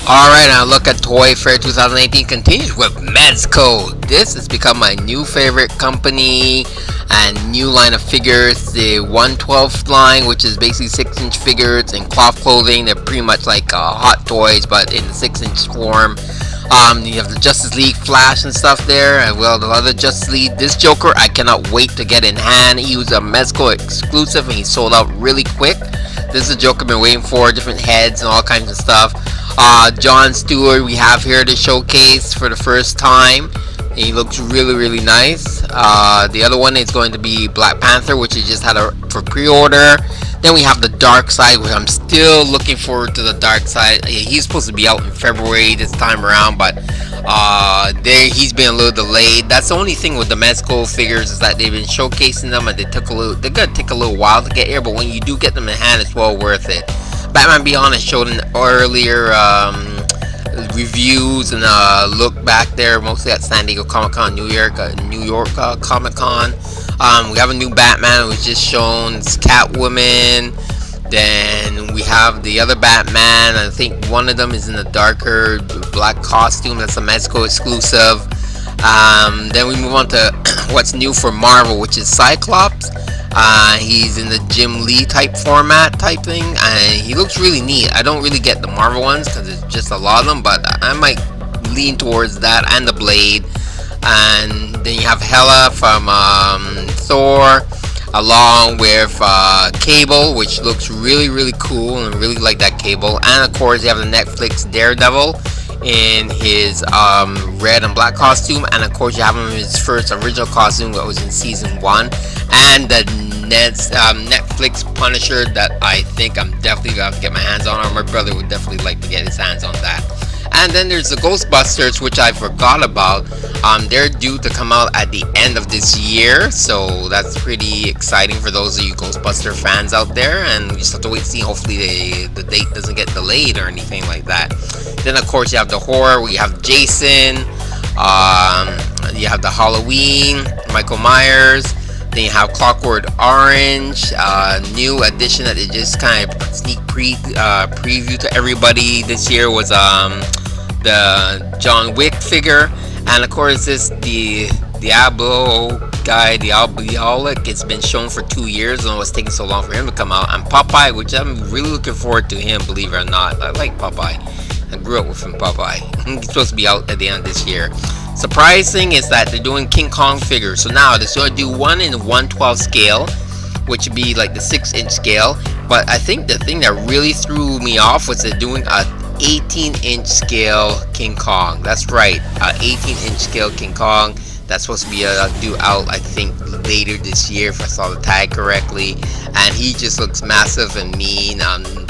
Alright, now look at Toyfair 2018 continues with Mezco. This has become my new favorite company and new line of figures. The 112th line, which is basically 6-inch figures and cloth clothing. They're pretty much like Hot Toys, but in the 6-inch form. You have the Justice League Flash and stuff there, and well, the other Justice League. This Joker, I cannot wait to get in hand. He was a Mezco exclusive, and he sold out really quick. This is a Joker I've been waiting for, different heads and all kinds of stuff. John Stewart we have here to showcase for the first time. He looks really nice. The other one is going to be Black Panther, which he just had for pre-order. Then we have the Dark Side, which I'm still looking forward to. The Dark Side, he's supposed to be out in February this time around, but he's been a little delayed. That's the only thing with the Mezco figures, is that they've been showcasing them and they're gonna take a little while to get here, but when you do get them in hand, it's well worth it. Batman Beyond has showed an earlier reviews and look back there, mostly at San Diego Comic-Con, New York Comic-Con. We have a new Batman who was just shown. It's Catwoman. Then we have the other Batman. I think one of them is in the darker black costume. That's a Mezco exclusive. Then we move on to what's new for Marvel, which is Cyclops. He's in the Jim Lee type format type thing, and he looks really neat. I don't really get the Marvel ones because it's just a lot of them, but I might lean towards that, and the Blade. And then you have Hela from Thor, along with Cable, which looks really cool, and I really like that Cable. And of course you have the Netflix Daredevil in his red and black costume, and of course you have him in his first original costume that was in season 1, and the Netflix Punisher that I think I'm definitely gonna have to get my hands on, or my brother would definitely like to get his hands on that. And then there's the Ghostbusters, which I forgot about. They're due to come out at the end of this year, so that's pretty exciting for those of you Ghostbuster fans out there. And we just have to wait and see. Hopefully the date doesn't get delayed or anything like that. Then of course you have the horror. We have Jason. You have the Halloween, Michael Myers. Then you have Clockwork Orange, new addition that they just kind of sneak preview to everybody this year was the John Wick figure, and of course this the Diablo guy, Diabolic. It's been shown for 2 years, and it's taking so long for him to come out. And Popeye, which I'm really looking forward to him, believe it or not. I like Popeye. I grew up with him, Popeye. He's supposed to be out at the end of this year. Surprising is that they're doing King Kong figures. So now they're going to do one in 1/12 scale, which would be like the 6-inch scale. But I think the thing that really threw me off was they're doing a 18-inch scale King Kong. That's right, 18-inch scale King Kong. That's supposed to be due out, I think, later this year, if I saw the tag correctly. And he just looks massive and mean.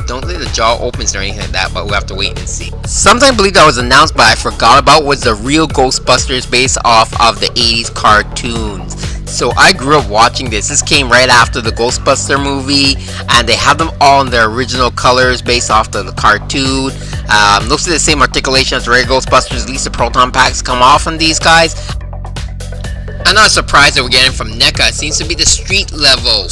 Don't think the jaw opens or anything like that, but we'll have to wait and see. Something I believe that was announced, but I forgot about, was the real Ghostbusters based off of the 80s cartoons. So I grew up watching this. This came right after the Ghostbuster movie, and they have them all in their original colors based off of the cartoon. Looks like the same articulation as regular Ghostbusters. At least the proton packs come off on these guys. I'm not surprised that we're getting from NECA. It seems to be the street level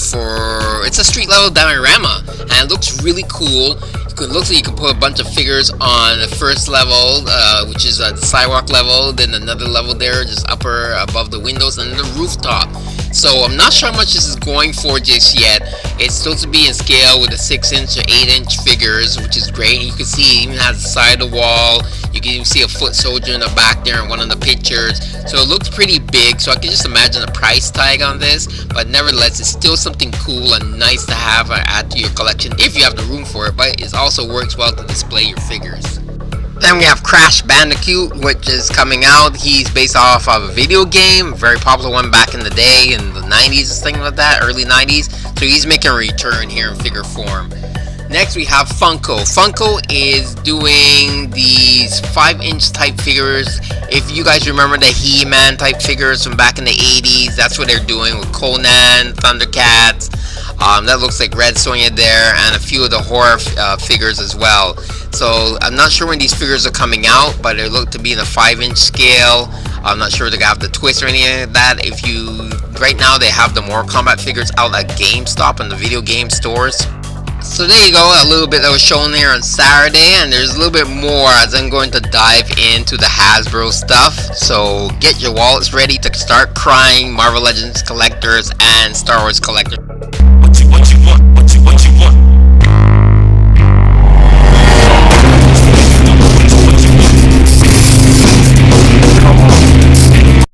it's a street level diorama, and it looks really cool. It looks like you can put a bunch of figures on the first level, which is the sidewalk level, then another level there, just upper above the windows, and then the rooftop. So I'm not sure how much this is going for just yet. It's supposed to be in scale with the 6-inch or 8-inch figures, which is great. You can see it even has the side of the wall. You can even see a foot soldier in the back there in one of the pictures. So it looks pretty big, so I can just imagine the price tag on this. But nevertheless, it's still something cool and nice to have add to your collection if you have the room for it. But it also works well to display your figures. Then we have Crash Bandicoot, which is coming out. He's based off of a video game, a very popular one back in the day, in the 90s, something like that, early 90s. So he's making a return here in figure form. Next we have Funko. Funko is doing these 5-inch type figures. If you guys remember the He-Man type figures from back in the 80s, that's what they're doing with Conan, Thundercats. That looks like Red Sonja there, and a few of the horror figures as well. So I'm not sure when these figures are coming out, but they look to be in a 5-inch scale. I'm not sure if they have the twist or anything like that. Right now they have the Mortal Kombat figures out at GameStop and the video game stores. So there you go, a little bit that was shown there on Saturday, and there's a little bit more as I'm going to dive into the Hasbro stuff. So get your wallets ready to start crying, Marvel Legends collectors and Star Wars collectors. What you want?